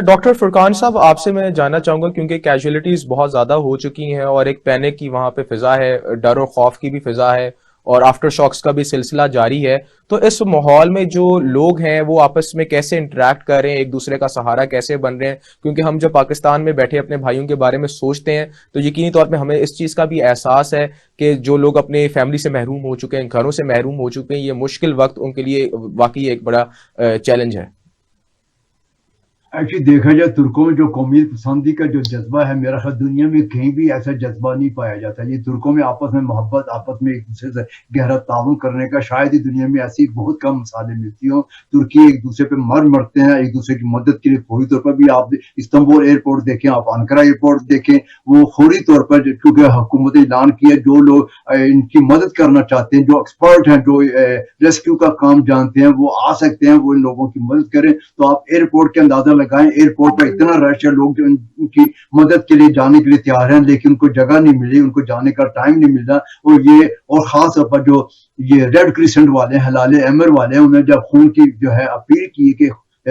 Doctor فرقان صاحب، آپ سے میں جاننا چاہوں گا کیونکہ کیجولیٹیز بہت زیادہ ہو چکی ہیں اور ایک پینک کی وہاں پہ فضا ہے، ڈر اور خوف کی بھی فضا ہے، اور آفٹر شاکس کا بھی سلسلہ جاری ہے. تو اس ماحول میں جو لوگ ہیں وہ آپس میں کیسے انٹریکٹ کر رہے ہیں، ایک دوسرے کا سہارا کیسے بن رہے ہیں؟ کیونکہ ہم جب پاکستان میں بیٹھے اپنے بھائیوں کے بارے میں سوچتے ہیں تو یقینی طور پہ ہمیں اس چیز کا بھی احساس ہے کہ جو لوگ اپنے فیملی سے محروم ہو چکے ہیں، گھروں سے محروم ہو چکے ہیں، یہ مشکل وقت ان کے لیے واقعی ایک بڑا چیلنج ہے. ایکچولی دیکھا جائے ترکوں میں جو قومیت پسندی کا جو جذبہ ہے، میرا خیال دنیا میں کہیں بھی ایسا جذبہ نہیں پایا جاتا. یہ ترکوں میں آپس میں محبت، آپس میں ایک دوسرے سے گہرا تعاون کرنے کا شاید ہی دنیا میں ایسی بہت کم مثالیں ملتی ہوں. ترکی ایک دوسرے پہ مرتے ہیں، ایک دوسرے کی مدد کے لیے فوری طور پر بھی. آپ استنبول ایئرپورٹ دیکھیں، آپ انقرہ ایئرپورٹ دیکھیں، وہ فوری طور پر کیونکہ حکومت اعلان کیا جو لوگ ان کی مدد کرنا چاہتے ہیں، جو ایکسپرٹ ہیں، جو ریسکیو کا کام جانتے ہیں، وہ آ سکتے ہیں، وہ ان لوگوں کی مدد کریں. تو آپ ایئرپورٹ کے اندازہ لگائیں، ایئرپورٹ پہ اتنا رش ہے، لوگ جو ان کی مدد کے لیے جانے کے لیے تیار ہیں، لیکن ان کو جگہ نہیں ملی، ان کو جانے کا ٹائم نہیں مل رہا. اور خاص طور پر جو یہ ریڈ کریسنٹ والے ہیں، ہلال احمر والے ہیں، انہوں نے جب خون کی جو ہے اپیل کی کہ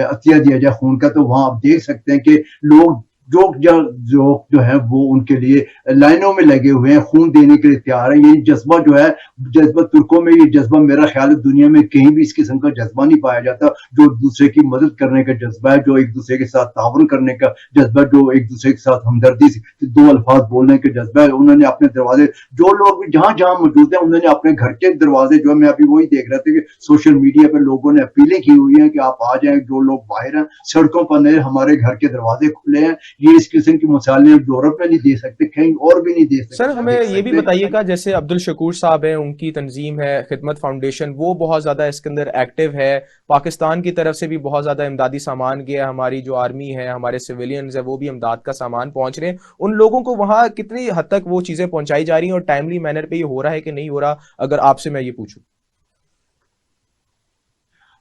عطیہ دیا جائے خون کا، تو وہاں آپ دیکھ سکتے ہیں کہ لوگ جو ہے وہ ان کے لیے لائنوں میں لگے ہوئے ہیں، خون دینے کے لیے تیار ہیں. یہ جذبہ جو ہے، جذبہ ترکوں میں، یہ جذبہ میرا خیال ہے دنیا میں کہیں بھی اس قسم کا جذبہ نہیں پایا جاتا. جو ایک دوسرے کی مدد کرنے کا جذبہ ہے، جو ایک دوسرے کے ساتھ تعاون کرنے کا جذبہ، جو ایک دوسرے کے ساتھ ہمدردی سے دو الفاظ بولنے کا جذبہ ہے. انہوں نے اپنے دروازے، جو لوگ بھی جہاں جہاں موجود ہیں، انہوں نے اپنے گھر کے دروازے، جو میں ابھی وہی دیکھ رہا تھا کہ سوشل میڈیا پہ لوگوں نے اپیلیں کی ہوئی ہیں کہ آپ آ جائیں، جو لوگ باہر ہیں سڑکوں پر نہیں، ہمارے گھر کے دروازے کھلے ہیں. یہ اس قسم کی مثالیں یورپ میں نہیں دے سکتے، کہیں اور بھی نہیں دے سر سکتے. ہمیں یہ بھی بتائیے گا، جیسے عبد الشکور صاحب ہیں، ان کی تنظیم ہے خدمت فاؤنڈیشن، وہ بہت زیادہ اس کے اندر ایکٹیو ہے. پاکستان کی طرف سے بھی بہت زیادہ امدادی سامان گیا، ہماری جو آرمی ہے، ہمارے سویلینز ہیں، وہ بھی امداد کا سامان پہنچ رہے ہیں. ان لوگوں کو وہاں کتنی حد تک وہ چیزیں پہنچائی جا رہی ہیں اور ٹائملی مینر پہ یہ ہو رہا ہے کہ نہیں ہو رہا، اگر آپ سے میں یہ پوچھوں؟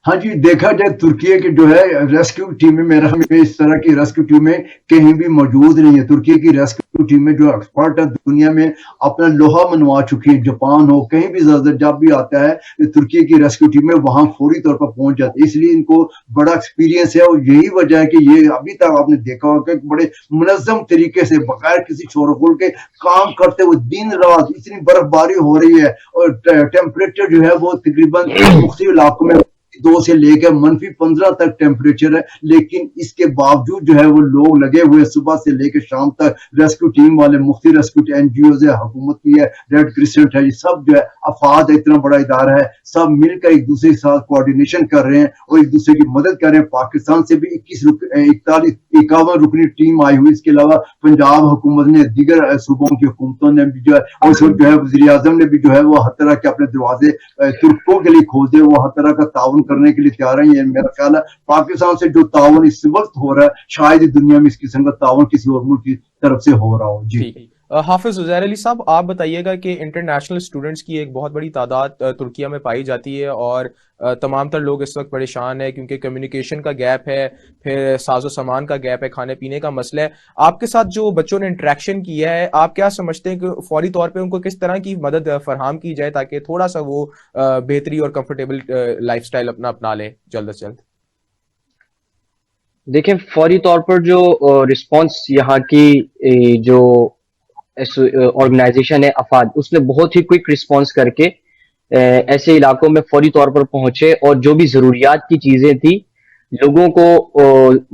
ہاں جی، دیکھا جائے ترکی کی جو ہے ریسکیو ٹیمیں، میرا اس طرح کی ریسکیو ٹیمیں کہیں بھی موجود نہیں ہے. ترکی کی ریسکیو ٹیمیں جو ایکسپرٹ ہے دنیا میں اپنا لوہا منوا چکی ہیں. جاپان ہو، کہیں بھی زیادہ جب بھی آتا ہے ترکی کی ریسکیو ٹیمیں وہاں فوری طور پر پہنچ جاتی ہے. اس لیے ان کو بڑا ایکسپیرینس ہے، اور یہی وجہ ہے کہ یہ ابھی تک آپ نے دیکھا ہوگا کہ بڑے منظم طریقے سے بغیر کسی شور غل کے کام کرتے ہوئے دن رات. اتنی برف باری ہو رہی ہے اور ٹیمپریچر جو ہے وہ تقریباً مختلف علاقوں میں 2 سے لے کے -15 تک ٹیمپریچر ہے، لیکن اس کے باوجود جو ہے وہ لوگ لگے ہوئے صبح سے لے کے شام تک. ریسکیو ٹیم والے، مختلف ریسکیو این جی اوز ہے، حکومت کی ہے، ریڈ کریسنٹ ہے، یہ سب جو ہے افاد ہے، اتنا بڑا ادارہ ہے، سب مل کر ایک دوسرے کے ساتھ کوآرڈینیشن کر رہے ہیں اور ایک دوسرے کی مدد کر رہے ہیں. پاکستان سے بھی 51 رکنی ٹیم آئی ہوئی. اس کے علاوہ پنجاب حکومت نے، دیگر صوبوں کی حکومتوں نے بھی جو ہے، اور اس وقت جو ہے وزیر اعظم نے بھی جو ہے وہ ہر طرح کے اپنے دروازے ترکوں کے لیے کھول دے، وہ ہر طرح کا تعاون کرنے کے لیے تیار ہیں. یہ میرا خیال ہے پاکستان سے جو تعاون اس وقت ہو رہا ہے، شاید ہی دنیا میں اس قسم کا تعاون کسی اور ملک کی طرف سے ہو رہا ہو. جی حافظ عزیر علی صاحب، آپ بتائیے گا کہ انٹرنیشنل اسٹوڈنٹس کی ایک بہت بڑی تعداد ترکیہ میں پائی جاتی ہے، اور تمام تر لوگ اس وقت پریشان ہیں کیونکہ کمیونیکیشن کا گیپ ہے، پھر ساز و سامان کا گیپ ہے، کھانے پینے کا مسئلہ ہے. آپ کے ساتھ جو بچوں نے انٹریکشن کیا ہے، آپ کیا سمجھتے ہیں کہ فوری طور پہ ان کو کس طرح کی مدد فراہم کی جائے تاکہ تھوڑا سا وہ بہتری اور کمفرٹیبل لائف سٹائل اپنا لیں جلد از جلد؟ دیکھیں، فوری طور پر جو رسپانس یہاں کی جو آرگنائزیشن ہے افاد، اس نے بہت ہی کوئک رسپانس کر کے ایسے علاقوں میں فوری طور پر پہنچے، اور جو بھی ضروریات کی چیزیں تھی لوگوں کو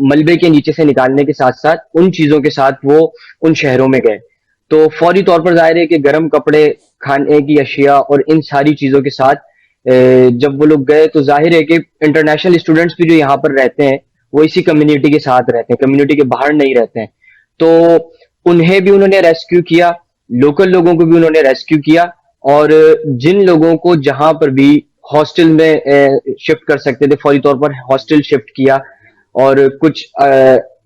ملبے کے نیچے سے نکالنے کے ساتھ ساتھ ان چیزوں کے ساتھ وہ ان شہروں میں گئے. تو فوری طور پر ظاہر ہے کہ گرم کپڑے، کھانے کی اشیاء اور ان ساری چیزوں کے ساتھ جب وہ لوگ گئے تو ظاہر ہے کہ انٹرنیشنل اسٹوڈنٹس بھی جو یہاں پر رہتے ہیں وہ اسی کمیونٹی کے ساتھ رہتے ہیں، کمیونٹی کے باہر نہیں رہتے ہیں. تو انہیں بھی انہوں نے ریسکیو کیا، لوکل لوگوں کو بھی انہوں نے ریسکیو کیا، اور جن لوگوں کو جہاں پر بھی ہاسٹل میں شفٹ کر سکتے تھے فوری طور پر ہاسٹل شفٹ کیا. اور کچھ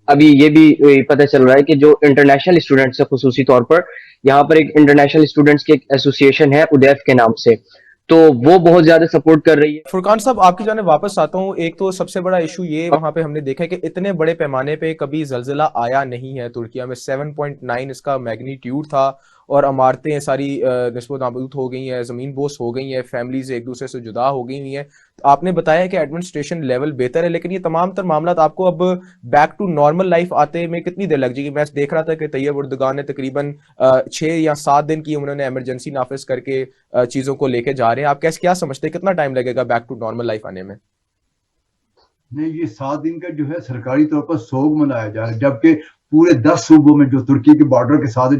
ابھی یہ بھی پتہ چل رہا ہے کہ جو انٹرنیشنل اسٹوڈنٹس ہیں، خصوصی طور پر یہاں پر ایک انٹرنیشنل اسٹوڈنٹس کی ایک ایسوسیشن ہے ادیف کے نام سے، تو وہ بہت زیادہ سپورٹ کر رہی ہے. فرقان صاحب، آپ کی جانب واپس آتا ہوں. ایک تو سب سے بڑا ایشو یہ وہاں پہ ہم نے دیکھا کہ اتنے بڑے پیمانے پہ کبھی زلزلہ آیا نہیں ہے ترکیہ میں. 7.9 اس کا میگنیٹیوڈ تھا، اور عمارتیں ساری نسبت نابود ہو گئی ہیں, زمین بوس ہو گئی ہیں, فیملیز ایک دوسرے سے جدا ہو گئی ہوئی ہیں. آپ نے بتایا کہ ایڈمنسٹریشن لیول بہتر ہے, لیکن یہ تمام تر معاملات آپ کو اب بیک ٹو نارمل لائف آتے میں کتنی دیر لگ جائے گی؟ میں دیکھ رہا تھا کہ طیب اردگان نے تقریباً 6 یا 7 دن کی انہوں نے ایمرجنسی نافذ کر کے چیزوں کو لے کے جا رہے ہیں. آپ کیا سمجھتے ہیں کتنا ٹائم لگے گا بیک ٹو نارمل لائف آنے میں؟ نہیں، یہ 7 دن کا جو ہے سرکاری طور پر سوگ منایا جا رہا ہے، جبکہ پورے 10 صوبوں میں جو ترکی کے بارڈر کے ساتھ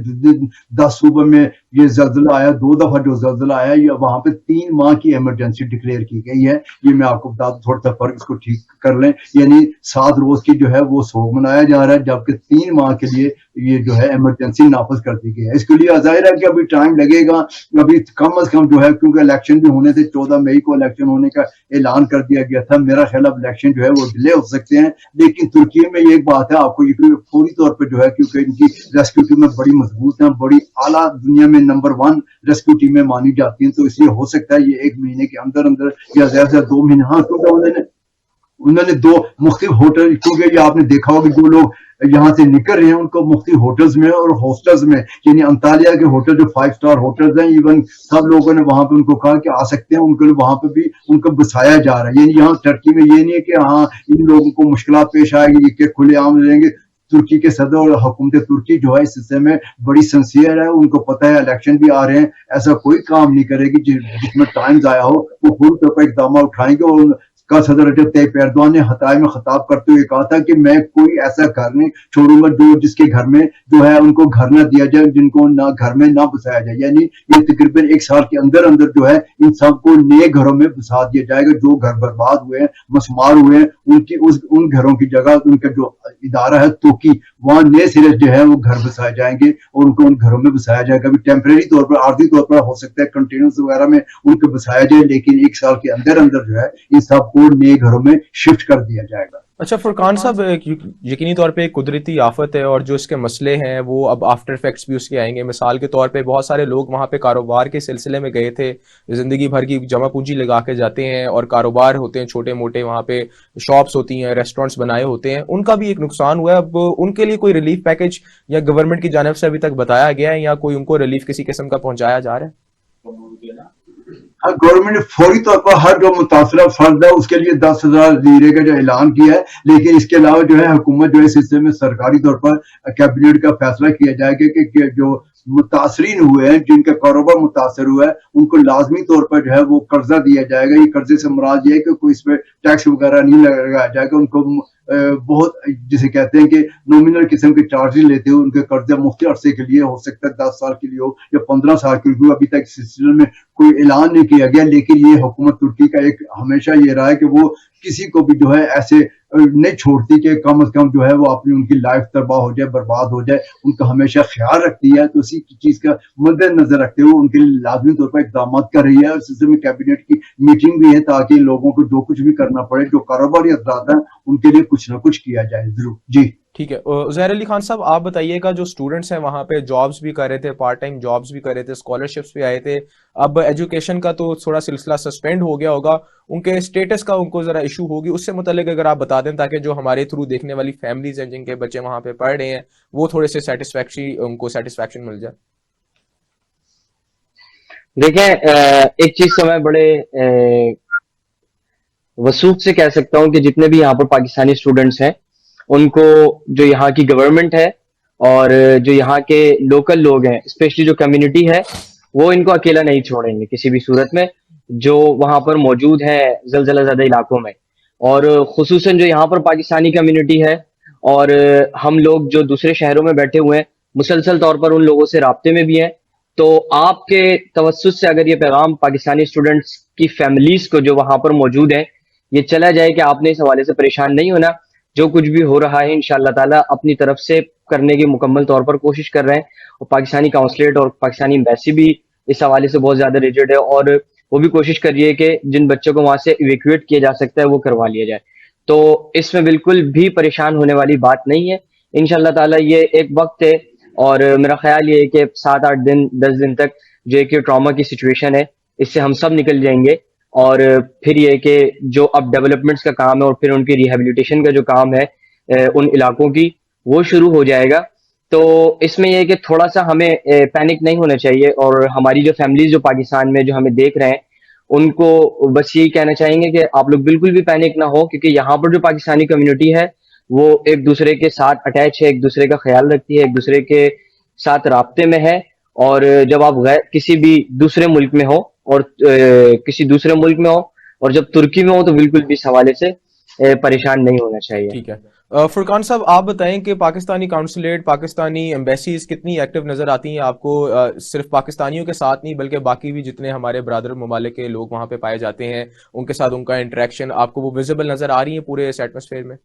10 صوبوں میں یہ زلزلہ آیا، 2 دفعہ جو زلزلہ آیا، یہ وہاں پہ 3 ماہ کی ایمرجنسی ڈکلیئر کی گئی ہے. یہ میں آپ کو بتا دوں، تھوڑا سا فرق اس کو ٹھیک کر لیں، یعنی 7 روز کی جو ہے وہ سوگ منایا جا رہا ہے، جبکہ 3 ماہ کے لیے یہ جو ہے ایمرجنسی نافذ کر دی گئی ہے. اس کے لیے ظاہر ہے کہ ابھی ٹائم لگے گا، ابھی کم از کم جو ہے، کیونکہ الیکشن بھی ہونے تھے، 14 مئی کو الیکشن ہونے کا اعلان کر دیا گیا تھا. میرا خیال اب الیکشن جو ہے وہ ڈیلے ہو سکتے ہیں، لیکن ترکی میں یہ ایک بات ہے، آپ کو یہ فوری طور پہ جو ہے، کیونکہ ان کی ریسکیو ٹیمیں بڑی مضبوط ہیں، بڑی اعلیٰ دنیا میں نمبر 1 ریسکیو ٹیمیں مانی جاتی ہیں، تو اس لیے ہو سکتا ہے یہ 1 مہینے کے اندر اندر یا زیادہ سے 2 مہینے، ہاں، کیونکہ انہوں نے 2 مختلف ہوٹل، کیونکہ یہ آپ نے دیکھا ہوگا جو لوگ یہاں سے نکل رہے ہیں ان کو مختلف ہوٹلز میں اور ہاسٹلز میں، یعنی انطالیہ کے ہوٹل جو 5 اسٹار ہوٹلز ہیں، ایون سب لوگوں نے وہاں پہ ان کو کہا کہ آ سکتے ہیں، ان کو وہاں پہ بھی ان کو بسایا جا رہا ہے. یعنی یہاں ٹرکی میں یہ نہیں ہے کہ ہاں ان لوگوں کو مشکلات پیش آئے گی کہ کھلے عام رہیں گے. ترکی کے صدر اور حکومت ترکی جو ہے اس سلسلے میں بڑی سنسیئر ہے، ان کو پتہ ہے الیکشن بھی آ رہے ہیں، ایسا کوئی کام نہیں کرے گی جس میں ٹائم ضائع ہو. وہ پوری طور پر اقدامات اٹھائیں گے. اور کا صدر رجب طیب ایردوان نے حتائی میں خطاب کرتے ہوئے کہا تھا کہ میں کوئی ایسا گھر نہیں چھوڑوں گا جس کے گھر میں جو ہے ان کو گھر نہ دیا جائے، جن کو نہ گھر میں نہ بسایا جائے. یعنی یہ تقریباً 1 سال کے اندر اندر جو ہے ان سب کو نئے گھروں میں بسا دیا جائے گا. جو گھر برباد ہوئے ہیں، مسمار ہوئے ہیں، ان گھروں کی جگہ ان کا جو ادارہ ہے توکی، وہاں نئے سرے جو ہے وہ گھر بسائے جائیں گے اور ان کو ان گھروں میں بسایا جائے گا. ٹیمپریری طور پر، عارضی طور پر ہو سکتا ہے کنٹینرز وغیرہ میں ان کو بسایا جائے، لیکن 1 سال کے اندر اندر جو ہے ان سب کو نئے گھروں میں شفٹ کر دیا جائے گا. اچھا فرقان صاحب، یقینی طور پہ ایک قدرتی آفت ہے اور جو اس کے مسئلے ہیں وہ اب آفٹر افیکٹس بھی اس کے آئیں گے. مثال کے طور پہ بہت سارے لوگ وہاں پہ کاروبار کے سلسلے میں گئے تھے، زندگی بھر کی جمع پونجی لگا کے جاتے ہیں اور کاروبار ہوتے ہیں چھوٹے موٹے، وہاں پہ شاپس ہوتی ہیں، ریسٹورینٹس بنائے ہوتے ہیں، ان کا بھی ایک نقصان ہوا ہے. اب ان کے لیے کوئی ریلیف پیکج یا گورنمنٹ کی جانب سے ابھی تک بتایا گیا ہے یا کوئی ان کو ریلیف کسی قسم کا پہنچایا جا رہا ہے؟ گورنمنٹ نے فوری طور پر ہر جو متاثرہ فرد ہے اس کے لیے 10,000 لیرے کا جو اعلان کیا ہے، لیکن اس کے علاوہ جو ہے حکومت جو ہے اس سلسلے میں سرکاری طور پر کیبنٹ کا فیصلہ کیا جائے گا کہ جو متاثرین ہوئے ہیں، جن کا کاروبار متاثر ہوا ہے، ان کو لازمی طور پر جو ہے وہ قرضہ دیا جائے گا. یہ قرضے سے مراد یہ ہے کہ کوئی اس پہ ٹیکس وغیرہ نہیں لگایا جائے گا. ان کو بہت جسے کہتے ہیں کہ نومینل قسم کے چارجز لیتے ہوئے ان کے قرضے مختصر عرصے کے لیے، ہو سکتا ہے 10 سال کے لیے ہو یا 15 سال کے لیے ہو. ابھی تک اس سلسلے میں کوئی اعلان نہیں کیا گیا، لیکن یہ حکومت ترکی کا ایک ہمیشہ یہ رہا ہے کہ وہ کسی کو بھی جو ہے ایسے نہیں چھوڑتی کہ کم از کم جو ہے وہ اپنی ان کی لائف تباہ ہو جائے، برباد ہو جائے، ان کا ہمیشہ خیال رکھتی ہے. تو اسی چیز کا مد نظر رکھتے ہوئے ان کے لیے لازمی طور پر اقدامات کر رہی ہے. اور اس سلسلے میں کیبنٹ کی میٹنگ بھی ہے تاکہ لوگوں کو جو کچھ بھی کرنا پڑے، جو کاروباری افراد ہیں ان کے لیے کچھ نہ کچھ کیا جائے ضرور. جی ٹھیک ہے. زہر علی خان صاحب، آپ بتائیے گا، جو اسٹوڈنٹس ہیں وہاں پہ جابس بھی کر رہے تھے، پارٹ ٹائم جابس بھی کر رہے تھے، اسکالرشپس بھی آئے تھے، اب ایجوکیشن کا تو تھوڑا سلسلہ سسپینڈ ہو گیا ہوگا، ان کے اسٹیٹس کا ان کو ذرا ایشو ہوگی، اس سے متعلق اگر آپ بتا دیں تاکہ جو ہمارے تھرو دیکھنے والی فیملیز ہیں جن کے بچے وہاں پہ پڑھ رہے ہیں وہ تھوڑے سے ان کو سیٹسفیکشن مل جائے. دیکھیں، ایک چیز تو میں بڑے وثوق سے کہہ سکتا ہوں کہ جتنے بھی یہاں پر پاکستانی اسٹوڈنٹس ہیں ان کو جو یہاں کی گورنمنٹ ہے اور جو یہاں کے لوکل لوگ ہیں، اسپیشلی جو کمیونٹی ہے، وہ ان کو اکیلا نہیں چھوڑیں گے کسی بھی صورت میں، جو وہاں پر موجود ہیں زلزلہ زدہ علاقوں میں. اور خصوصاً جو یہاں پر پاکستانی کمیونٹی ہے اور ہم لوگ جو دوسرے شہروں میں بیٹھے ہوئے ہیں، مسلسل طور پر ان لوگوں سے رابطے میں بھی ہیں. تو آپ کے توسط سے اگر یہ پیغام پاکستانی اسٹوڈنٹس کی فیملیز کو جو وہاں پر موجود ہیں یہ چلا جائے کہ آپ نے اس حوالے سے پریشان نہیں ہونا، جو کچھ بھی ہو رہا ہے انشاءاللہ تعالیٰ اپنی طرف سے کرنے کی مکمل طور پر کوشش کر رہے ہیں. اور پاکستانی کونسلیٹ اور پاکستانی ایمبیسی بھی اس حوالے سے بہت زیادہ ریجڈ ہے اور وہ بھی کوشش کر رہی ہے کہ جن بچوں کو وہاں سے ایویکویٹ کیا جا سکتا ہے وہ کروا لیا جائے. تو اس میں بالکل بھی پریشان ہونے والی بات نہیں ہے. انشاءاللہ تعالیٰ یہ ایک وقت ہے اور میرا خیال یہ ہے کہ 7-8 دن 10 دن تک جو ایک ٹراما کی سچویشن ہے اس سے ہم سب نکل جائیں گے. اور پھر یہ کہ جو اب ڈیولپمنٹس کا کام ہے اور پھر ان کی ریہیبلیٹیشن کا جو کام ہے ان علاقوں کی، وہ شروع ہو جائے گا. تو اس میں یہ ہے کہ تھوڑا سا ہمیں پینک نہیں ہونا چاہیے، اور ہماری جو فیملیز جو پاکستان میں جو ہمیں دیکھ رہے ہیں ان کو بس یہی کہنا چاہیں گے کہ آپ لوگ بالکل بھی پینک نہ ہو، کیونکہ یہاں پر جو پاکستانی کمیونٹی ہے وہ ایک دوسرے کے ساتھ اٹیچ ہے، ایک دوسرے کا خیال رکھتی ہے، ایک دوسرے کے ساتھ رابطے میں ہے. اور جب آپ کسی بھی دوسرے ملک میں ہو، اور کسی دوسرے ملک میں ہو اور جب ترکی میں ہو، تو بالکل بھی اس حوالے سے پریشان نہیں ہونا چاہیے. ٹھیک ہے. فرقان صاحب آپ بتائیں کہ پاکستانی کونسولیٹ، پاکستانی ایمبیسیز کتنی ایکٹیو نظر آتی ہیں آپ کو، صرف پاکستانیوں کے ساتھ نہیں بلکہ باقی بھی جتنے ہمارے برادر ممالک کے لوگ وہاں پہ پائے جاتے ہیں ان کے ساتھ ان کا انٹریکشن آپ کو وہ ویزیبل نظر آ رہی ہے پورے اس ایٹماسفیئر میں؟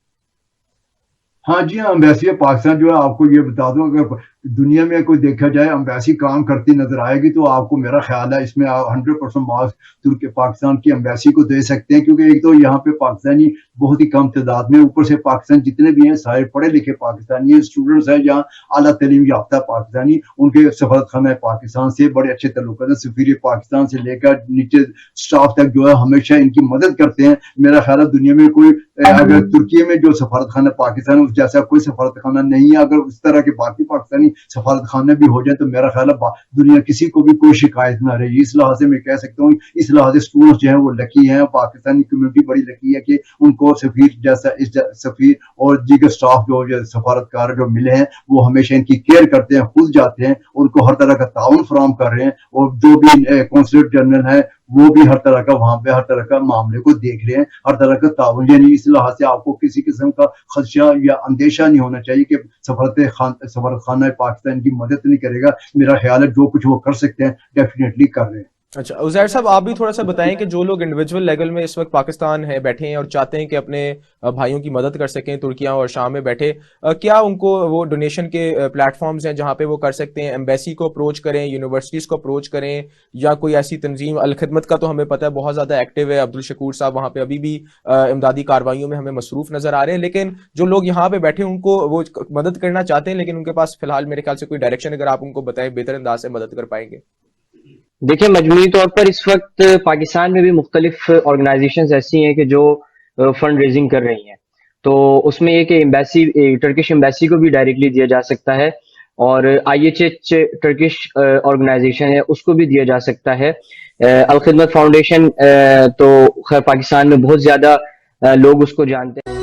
ہاں جی ہاں، امبیسی پاکستان جو ہے، آپ کو یہ بتا دوں اگر دنیا میں کوئی دیکھا جائے امبیسی کام کرتی نظر آئے گی تو آپ کو میرا خیال ہے اس میں 100% مارکس ترکی پاکستان کی امبیسی کو دے سکتے ہیں، کیونکہ ایک تو یہاں پہ پاکستانی بہت ہی کم تعداد میں، اوپر سے پاکستان جتنے بھی ہیں سارے پڑھے لکھے پاکستانی ہیں، اسٹوڈنٹس ہیں جہاں اعلیٰ تعلیم یافتہ پاکستانی، ان کے سفارت خانہ پاکستان سے بڑے اچھے تعلقات ہیں، سفیر پاکستان سے لے کر نیچے اسٹاف تک جو ہے ہمیشہ ان کی مدد کرتے ہیں. میرا خیال ہے دنیا میں کوئی اگر ترکی میں جو سفارت خانہ پاکستان اس جیسا کوئی سفارت خانہ نہیں ہے، اگر اس طرح کے باقی پاکستانی سفارت خانے بھی ہو جائیں تو میرا خیال ہے دنیا کسی کو بھی کوئی شکایت نہ رہی. اس لحاظ سے میں کہہ سکتا ہوں اس لحاظ سے اسٹوڈنٹس جو ہیں وہ لکی ہیں، پاکستانی کمیونٹی بڑی لکی ہے کہ ان کو سفیر جیسا سفیر اور دیگر اسٹاف جو سفارتکار جو ملے ہیں وہ ہمیشہ ان کی کیئر کرتے ہیں، خود جاتے ہیں، ان کو ہر طرح کا تعاون فراہم کر رہے ہیں، اور جو بھی کونسلیٹ جنرل ہے وہ بھی ہر طرح کا وہاں پہ ہر طرح کا معاملے کو دیکھ رہے ہیں، ہر طرح کا تعاون. یعنی اس لحاظ سے آپ کو کسی قسم کا خدشہ یا اندیشہ نہیں ہونا چاہیے کہ سفارت خانہ پاکستان کی مدد نہیں کرے گا. میرا خیال ہے جو کچھ وہ کر سکتے ہیں ڈیفینیٹلی کر رہے ہیں. اچھا عزیر صاحب آپ بھی تھوڑا سا بتائیں کہ جو لوگ انڈیویجول لیول میں اس وقت پاکستان ہے بیٹھے ہیں اور چاہتے ہیں کہ اپنے بھائیوں کی مدد کر سکیں ترکیہ اور شام میں بیٹھے، کیا ان کو وہ ڈونیشن کے پلیٹ فارمز ہیں جہاں پہ وہ کر سکتے ہیں؟ ایمبیسی کو اپروچ کریں، یونیورسٹیز کو اپروچ کریں، یا کوئی ایسی تنظیم؟ الخدمت کا تو ہمیں پتہ ہے بہت زیادہ ایکٹیو ہے، عبدالشکور صاحب وہاں پہ ابھی بھی امدادی کارروائیوں میں ہمیں مصروف نظر آ رہے ہیں، لیکن جو لوگ یہاں پہ بیٹھے ان کو وہ مدد کرنا چاہتے ہیں لیکن ان کے پاس فی الحال میرے خیال سے کوئی ڈائریکشن اگر آپ ان کو بتائیں بہتر انداز سے مدد کر پائیں گے. دیکھیں مجموعی طور پر اس وقت پاکستان میں بھی مختلف آرگنائزیشنز ایسی ہیں کہ جو فنڈ ریزنگ کر رہی ہیں، تو اس میں یہ کہ ایمبیسی، ٹرکش ایمبیسی کو بھی ڈائریکٹلی دیا جا سکتا ہے، اور IHH ٹرکش آرگنائزیشن ہے اس کو بھی دیا جا سکتا ہے. الخدمت فاؤنڈیشن تو خیر پاکستان میں بہت زیادہ لوگ اس کو جانتے ہیں.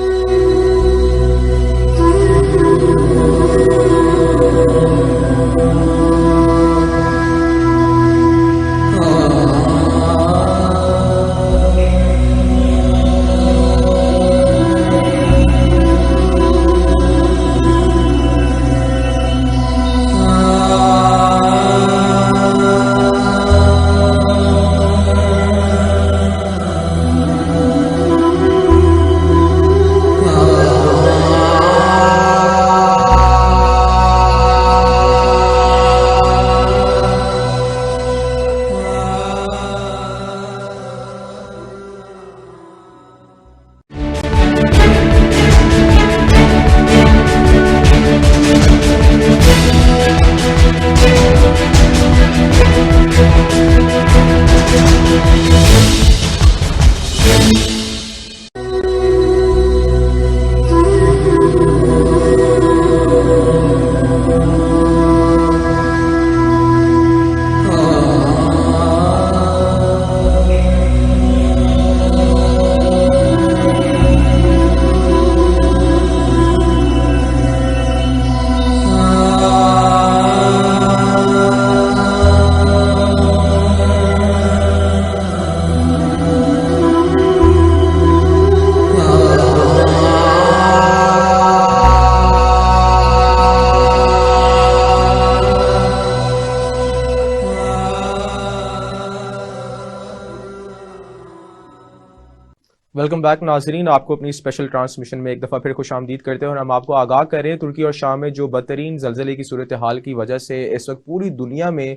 ویلکم بیک ناظرین، آپ کو اپنی اسپیشل ٹرانسمیشن میں ایک دفعہ پھر خوش آمدید کرتے ہیں، اور ہم آپ کو آگاہ کر رہے ہیں ترکی اور شام میں جو بدترین زلزلے کی صورتحال کی وجہ سے اس وقت پوری دنیا میں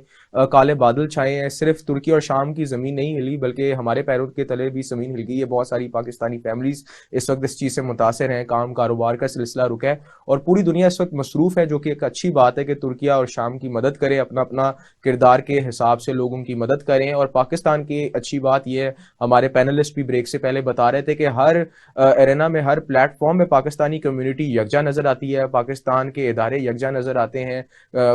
کالے بادل چھائے ہیں. صرف ترکی اور شام کی زمین نہیں ہلی بلکہ ہمارے پیروں کے تلے بھی زمین ہل گئی ہے. بہت ساری پاکستانی فیملیز اس وقت اس چیز سے متاثر ہیں، کام کاروبار کا سلسلہ رکا ہے اور پوری دنیا اس وقت مصروف ہے، جو کہ ایک اچھی بات ہے کہ ترکیہ اور شام کی مدد کرے، اپنا اپنا کردار کے حساب سے لوگوں کی مدد کریں. اور پاکستان کی اچھی بات یہ ہے، ہمارے پینلسٹ بھی بریک سے پہلے بتا بتا رہے تھے کہ ہر ایرینا میں, ہر پلیٹ فارم میں پاکستانی کمیونٹی یکجا نظر آتی ہے, پاکستان کے ادارے یکجا نظر آتے ہیں,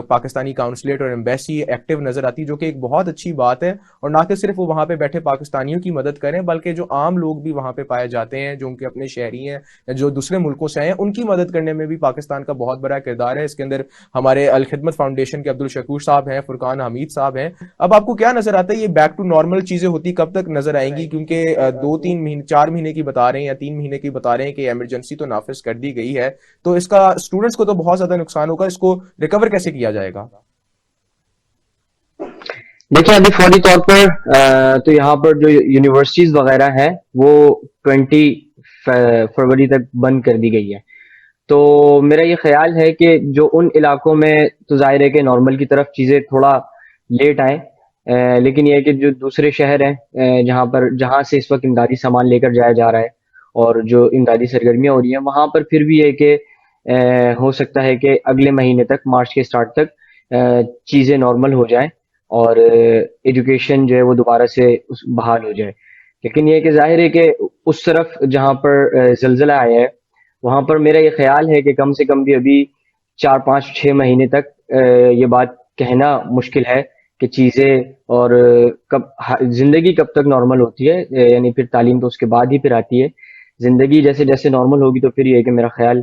پاکستانی کاؤنسلیٹ اور ایمبیسی ایکٹیو نظر آتی ہے, جو کہ ایک بہت اچھی بات ہے. اور نہ کہ صرف وہ وہاں پہ بیٹھے پاکستانیوں کی مدد کریں بلکہ جو عام لوگ بھی وہاں پہ پائے جاتے ہیں, جو ان کے اپنے شہری ہیں, جو دوسرے ملکوں سے ہیں, ان کی مدد کرنے میں بھی پاکستان کا بہت بڑا کردار ہے. اس کے اندر ہمارے الخدمت فاؤنڈیشن کے عبدالشکور صاحب ہیں, فرقان حمید صاحب ہیں. اب آپ کو کیا نظر آتا ہے یہ بیک ٹو نارمل چیزیں ہوتی کب تک نظر آئیں گی؟ کیونکہ 2-3 مہینے 4 مہینے کی بتا رہے ہیں یا 3 مہینے کی بتا رہے ہیں کہ ایمرجنسی تو نافذ کر دی گئی ہے, تو اس کا اسٹوڈنٹس کو تو بہت زیادہ نقصان ہوگا, اس کو ریکور کیسے کیا جائے گا؟ دیکھیں ابھی فوری طور پر تو یہاں پر جو یونیورسٹیز وغیرہ ہیں وہ 20 فروری تک بند کر دی گئی ہے. تو میرا یہ خیال ہے کہ جو ان علاقوں میں تو ظاہر ہے کہ نارمل کی طرف چیزیں تھوڑا لیٹ آئیں, لیکن یہ ہے کہ جو دوسرے شہر ہیں جہاں سے اس وقت امدادی سامان لے کر جایا جا رہا ہے اور جو امدادی سرگرمیاں ہو رہی ہیں, وہاں پر پھر بھی یہ کہ ہو سکتا ہے کہ اگلے مہینے تک, مارچ کے سٹارٹ تک چیزیں نارمل ہو جائیں اور ایجوکیشن جو ہے وہ دوبارہ سے بحال ہو جائے. لیکن یہ کہ ظاہر ہے کہ اس طرف جہاں پر زلزلہ آیا ہے وہاں پر میرا یہ خیال ہے کہ کم سے کم بھی ابھی 4-5-6 مہینے تک یہ بات کہنا مشکل ہے کہ چیزیں اور زندگی کب تک نارمل ہوتی ہے. یعنی پھر تعلیم تو اس کے بعد ہی پھر آتی ہے. زندگی جیسے جیسے نارمل ہوگی تو پھر یہ ہے کہ میرا خیال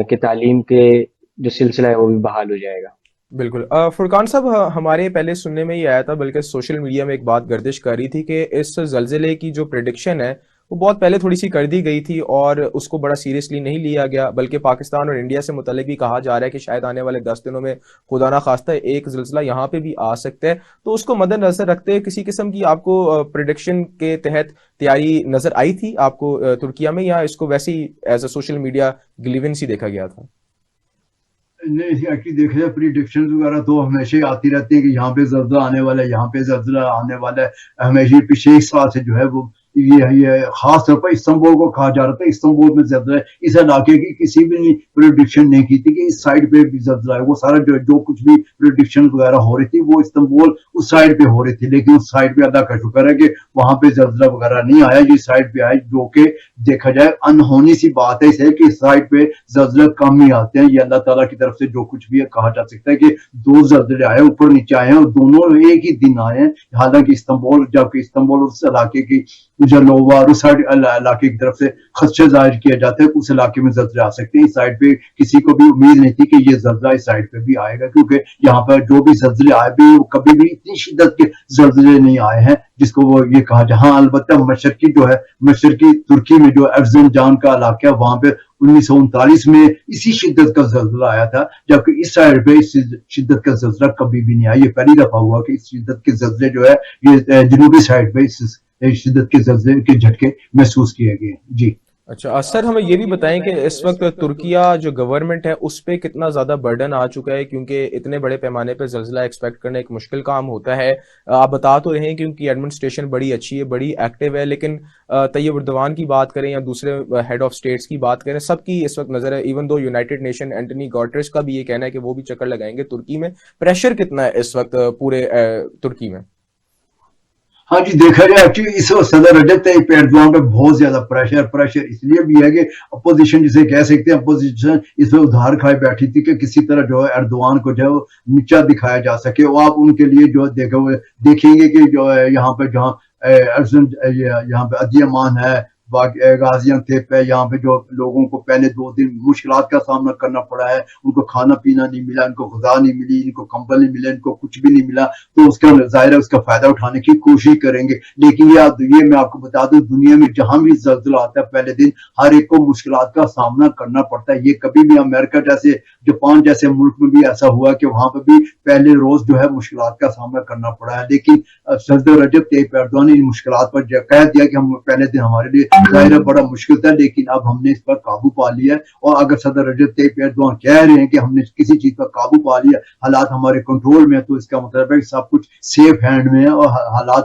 کہ تعلیم کے جو سلسلہ ہے وہ بھی بحال ہو جائے گا. بالکل. فرقان صاحب, ہمارے پہلے سننے میں یہ آیا تھا, بلکہ سوشل میڈیا میں ایک بات گردش کر رہی تھی کہ اس زلزلے کی جو پریڈکشن ہے وہ بہت پہلے تھوڑی سی کر دی گئی تھی اور اس کو بڑا سیریسلی نہیں لیا گیا, بلکہ پاکستان اور انڈیا سے متعلق بھی کہا جا رہا ہے کہ شاید آنے والے 10 دنوں میں خدا نہ خواستہ ایک زلزلہ یہاں پہ بھی آ سکتا ہے. تو اس کو مد نظر رکھتے کسی قسم کی آپ کو پریڈکشن کے تحت تیاری نظر آئی تھی آپ کو ترکیہ میں, یا اس کو ویسے ہی ایز اے سوشل میڈیا گلیونس ہی دیکھا گیا تھا؟ نہیں, ایکچولی دیکھا جائے پریڈکشنز وغیرہ تو ہمیشہ ہی آتی رہتی ہیں کہ یہاں پہ زلزلہ آنے والا ہے, یہاں پہ زلزلہ آنے والا ہے. ہمیشہ پچھلے 1 سال سے جو ہے وہ یہ خاص طور پر استنبول کو کہا جا رہا تھا استنبول میں زلزلہ ہے. اس علاقے کی کسی بھی نے پریڈکشن نہیں کی تھی کہ اس سائڈ پہ بھی زلزلہ ہے. وہ سارا جو کچھ بھی پریڈکشن وغیرہ ہو رہی تھی وہ استنبول اس سائڈ پہ ہو رہی تھی, لیکن اس سائڈ پہ اللہ کا شکر ہے کہ وہاں پہ زلزلہ وغیرہ نہیں آیا. یہ سائڈ پہ آئے جو کہ دیکھا جائے انہونی سی بات ہے اس ہے کہ اس سائڈ پہ زلزلہ کم ہی آتے ہیں. یہ اللہ تعالیٰ کی طرف سے جو کچھ بھی ہے کہا جا سکتا ہے کہ 2 زلزلے آئے, اوپر نیچے آئے ہیں, اور دونوں ایک ہی دن آئے ہیں. حالانکہ استنبول, جبکہ استنبول اس علاقے کی جلوہ اور اس سائڈ علاقے کی طرف سے خدشہ ظاہر کیا جاتا ہے کہ اس علاقے میں زلزلے آ سکتے ہیں. اس سائڈ پہ کسی کو بھی امید نہیں تھی کہ یہ زلزلہ اس سائڈ پہ بھی آئے گا, کیونکہ یہاں پر جو بھی زلزلے آئے بھی وہ کبھی بھی اتنی شدت کے زلزلے نہیں آئے ہیں جس کو وہ یہ کہا. جہاں البتہ مشرقی جو ہے, مشرقی ترکی میں جو ارزنجان کا علاقہ ہے وہاں پہ 1939 میں اسی شدت کا زلزلہ آیا تھا, جبکہ اس سائڈ پہ اس شدت کا زلزلہ کبھی بھی نہیں آیا. یہ پہلی دفعہ ہوا کہ اس شدت کے زلزلے جو ہے یہ جنوبی سائڈ پہ اس شدت کے زلزلے کے جھٹکے محسوس کیے گئے. جی اچھا سر, ہمیں یہ بھی بتائیں کہ اس وقت ترکیہ جو گورنمنٹ ہے اس پہ کتنا زیادہ برڈن آ چکا ہے, کیونکہ اتنے بڑے پیمانے پہ زلزلہ ایکسپیکٹ کرنا ایک مشکل کام ہوتا ہے. آپ بتا تو رہے ہیں کیونکہ ایڈمنسٹریشن بڑی اچھی ہے, بڑی ایکٹیو ہے, لیکن طیب اردوان کی بات کریں یا دوسرے ہیڈ آف اسٹیٹس کی بات کریں, سب کی اس وقت نظر ہے. Even though United nation Antony Guterres کا بھی یہ کہنا ہے کہ وہ بھی چکر لگائیں گے ترکی میں. پریشر کتنا ہے اس وقت پورے ترکی میں؟ ہاں جی, دیکھا جائے ایکچولی اس وقت صدر رجب طیب ایردوان پہ بہت زیادہ پریشر اس لیے بھی ہے کہ اپوزیشن جسے کہہ سکتے ہیں, اپوزیشن اس وقت ادھار کھائے بیٹھی تھی کہ کسی طرح جو ہے ایردوان کو جو ہے نیچا دکھایا جا سکے. وہ آپ ان کے لیے جو دیکھیں گے کہ جو ہے یہاں پہ جہاں یہاں پہ ادیمان ہے, غازیان تھیپ ہے, یہاں پہ جو لوگوں کو پہلے 2 دن مشکلات کا سامنا کرنا پڑا ہے. ان کو کھانا پینا نہیں ملا, ان کو غذا نہیں ملی, ان کو کمبل نہیں ملا, ان کو کچھ بھی نہیں ملا. تو اس کا ظاہر ہے اس کا فائدہ اٹھانے کی کوشش کریں گے. لیکن یہ میں آپ کو بتا دوں, دنیا میں جہاں بھی زلزلہ آتا ہے پہلے دن ہر ایک کو مشکلات کا سامنا کرنا پڑتا ہے. یہ کبھی بھی امریکہ جیسے, جاپان جیسے ملک میں بھی ایسا ہوا کہ وہاں پہ بھی پہلے روز جو ہے مشکلات کا سامنا کرنا پڑا ہے. لیکن صدر رجب طیب ایردوان نے ان مشکلات پر کہہ دیا کہ ہم پہلے دن ہمارے لیے ظاہر بڑا مشکل تھا, لیکن اب ہم نے اس پر قابو پا لیا ہے. اور اگر صدر رجب طیب ایردوان کہہ رہے ہیں کہ ہم نے کسی چیز پر قابو پا لیا, حالات ہمارے کنٹرول میں, تو اس کا مطلب ہے کہ سب کچھ سیف ہینڈ میں ہے اور حالات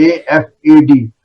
AFAD